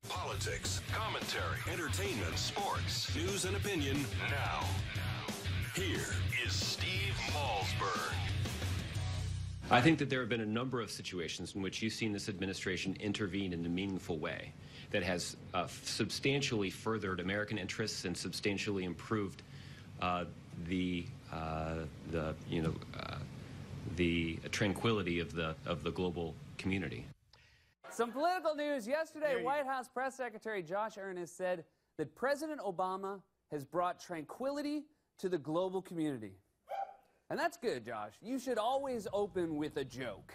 Politics, commentary, entertainment, sports, news, and opinion now. Here is Steve Malzberg. I think that there have been a number of situations in which you've seen this administration intervene in a meaningful way that has substantially furthered American interests and substantially improved the tranquility of the global community. Some political news. Yesterday, White House Press Secretary Josh Earnest said that President Obama has brought tranquility to the global community. And that's good, Josh. You should always open with a joke.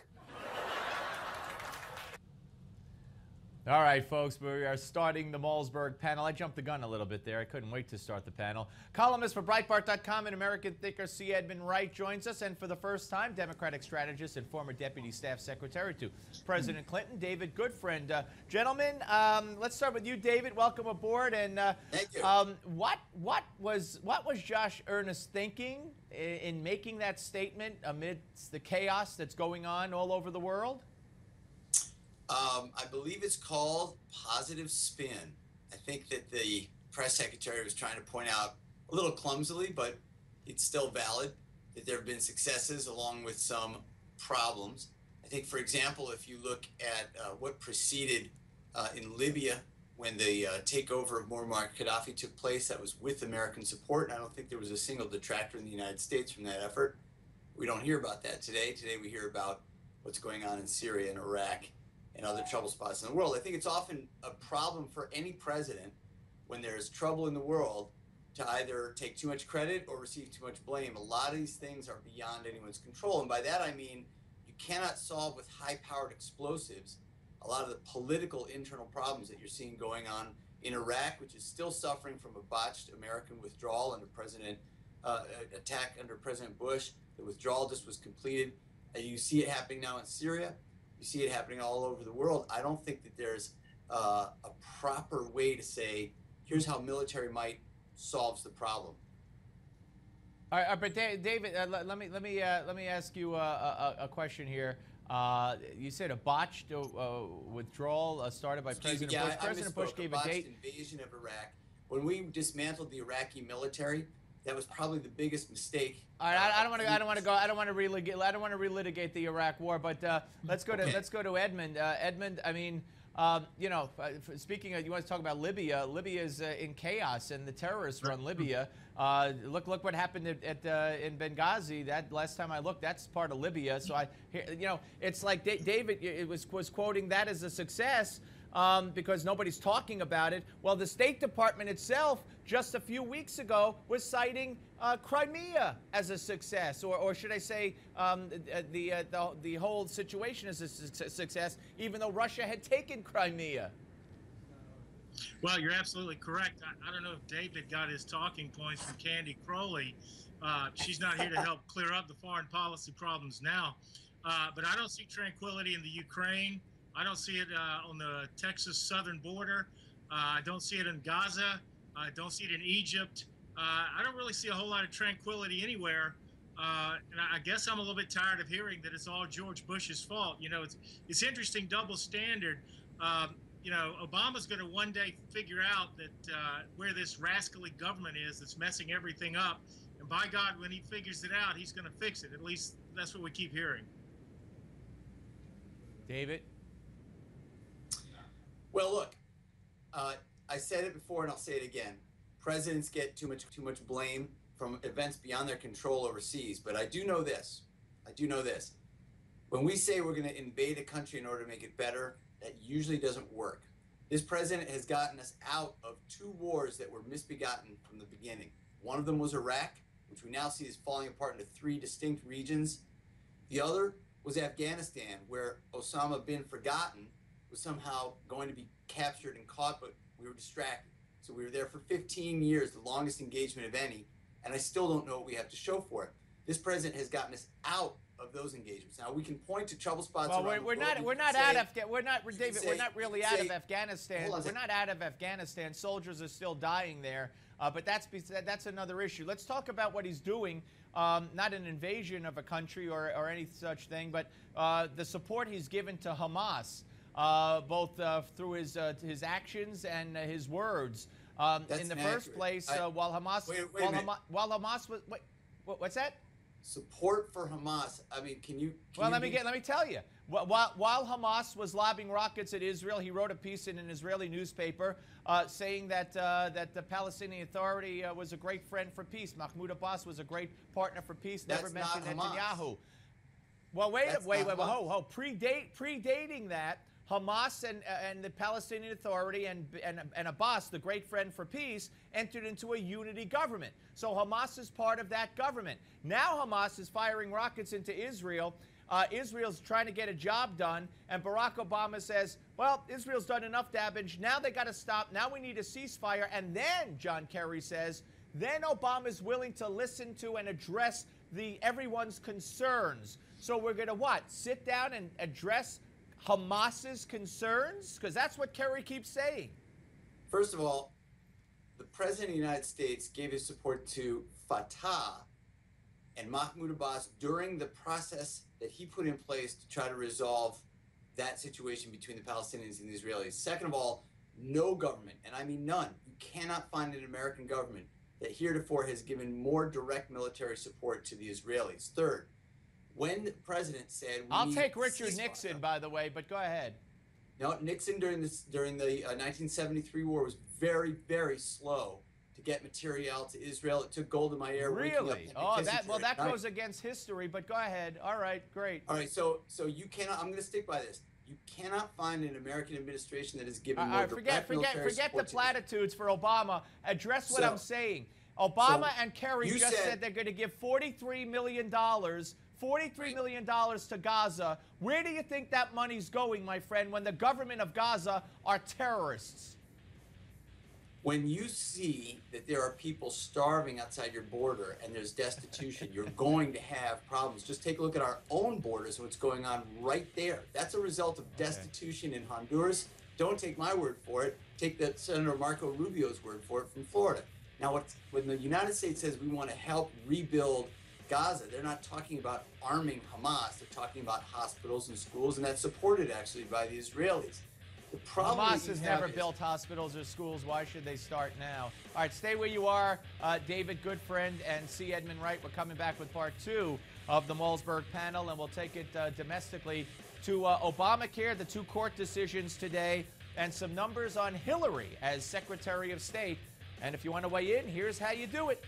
All right, folks, we are starting the Malzberg panel. I jumped the gun a little bit there. I couldn't wait to start the panel. Columnist for Breitbart.com and American thinker C. Edmund Wright joins us, and for the first time, Democratic strategist and former Deputy Staff Secretary to President Clinton, David Goodfriend. Gentlemen, let's start with you, David. Welcome aboard. And thank you. What was Josh Earnest thinking in making that statement amidst the chaos that's going on all over the world? I believe it's called positive spin. I think that the press secretary was trying to point out a little clumsily, but it's still valid, that there have been successes along with some problems. I think, for example, if you look at what preceded in Libya when the takeover of Muammar Gaddafi took place, that was with American support, and I don't think there was a single detractor in the United States from that effort. We don't hear about that today. Today we hear about what's going on in Syria and Iraq and other trouble spots in the world. I think it's often a problem for any president when there's trouble in the world to either take too much credit or receive too much blame. A lot of these things are beyond anyone's control. And by that I mean you cannot solve with high-powered explosives a lot of the political internal problems that you're seeing going on in Iraq, which is still suffering from a botched American withdrawal under attack under President Bush. The withdrawal just was completed. You see it happening now in Syria. You see it happening all over the world. I don't think that there's a proper way to say, here's how military might solves the problem. All right, but David, let me ask you a question here. You said a botched withdrawal started by President Bush. President Bush gave a date. Invasion of Iraq. When we dismantled the Iraqi military, that was probably the biggest mistake. All right, I don't want to relitigate the Iraq War, but let's go to Edmund. Edmund, I mean, you know, speaking of, you want to talk about Libya? Libya is in chaos, and the terrorists run Libya. Look what happened in Benghazi. That last time I looked, that's part of Libya. So you know, it's like David was quoting that as a success. Because nobody's talking about it. Well, the State Department itself, just a few weeks ago, was citing Crimea as a success, or should I say the whole situation as a success, even though Russia had taken Crimea. Well, you're absolutely correct. I don't know if David got his talking points from Candy Crowley. She's not here to help clear up the foreign policy problems now. But I don't see tranquility in the Ukraine. I don't see it on the Texas southern border. I don't see it in Gaza. I don't see it in Egypt. I don't really see a whole lot of tranquility anywhere. And I guess I'm a little bit tired of hearing that it's all George Bush's fault. You know, it's interesting double standard. You know, Obama's going to one day figure out that where this rascally government is that's messing everything up. And by God, when he figures it out, he's going to fix it. At least that's what we keep hearing. David? Well, look, I said it before and I'll say it again. Presidents get too much blame from events beyond their control overseas. But I do know this. When we say we're going to invade a country in order to make it better, that usually doesn't work. This president has gotten us out of 2 wars that were misbegotten from the beginning. One of them was Iraq, which we now see is falling apart into 3 distinct regions. The other was Afghanistan, where Osama bin Forgotten was somehow going to be captured and caught, but we were distracted. So we were there for 15 years, the longest engagement of any, and I still don't know what we have to show for it. This president has gotten us out of those engagements. Now we can point to trouble spots. Well, we're not really out of Afghanistan. We're not out of Afghanistan. Soldiers are still dying there, but that's another issue. Let's talk about what he's doing. Not an invasion of a country or any such thing, but the support he's given to Hamas. both through his actions and his words. In the first place, while Hamas, while Hamas was, what's that? Support for Hamas. I mean, can you? Let me tell you. While Hamas was lobbing rockets at Israel, he wrote a piece in an Israeli newspaper saying that the Palestinian Authority was a great friend for peace. Mahmoud Abbas was a great partner for peace. Never mentioned Netanyahu. Well, wait, ho. Predating that, Hamas and the Palestinian Authority and Abbas, the great friend for peace, entered into a unity government. So Hamas is part of that government. Now Hamas is firing rockets into Israel. Israel's trying to get a job done, and Barack Obama says, well, Israel's done enough damage. Now they got to stop. Now we need a ceasefire. And then, John Kerry says, then Obama's willing to listen to and address everyone's concerns. So we're going to what? Sit down and address Hamas's concerns? Because that's what Kerry keeps saying. First of all, the President of the United States gave his support to Fatah and Mahmoud Abbas during the process that he put in place to try to resolve that situation between the Palestinians and the Israelis. Second of all, no government, and I mean none, you cannot find an American government that heretofore has given more direct military support to the Israelis. Third, when the president said, I'll take Richard Nixon, by the way, but go ahead. No, Nixon during the 1973 war was very, very slow to get material to Israel. It took Golda Meir. Really? That goes against history, but go ahead. All right, great. All right, so you cannot, I'm going to stick by this. You cannot find an American administration that has given more direct military support. Forget the platitudes for Obama. Address what I'm saying. Obama and Kerry just said they're going to give $43 million to Gaza. Where do you think that money's going, my friend, when the government of Gaza are terrorists? When you see that there are people starving outside your border and there's destitution, you're going to have problems. Just take a look at our own borders and what's going on right there. That's a result of destitution in Honduras. Don't take my word for it. Take Senator Marco Rubio's word for it from Florida. Now, when the United States says we want to help rebuild Gaza, they're not talking about arming Hamas. They're talking about hospitals and schools, and that's supported actually by the Israelis. The problem Hamas has never built hospitals or schools. Why should they start now? All right, stay where you are. David Goodfriend and C. Edmund Wright. We're coming back with part 2 of the Malzberg panel, and we'll take it domestically to Obamacare, the 2 court decisions today, and some numbers on Hillary as Secretary of State. And if you want to weigh in, here's how you do it.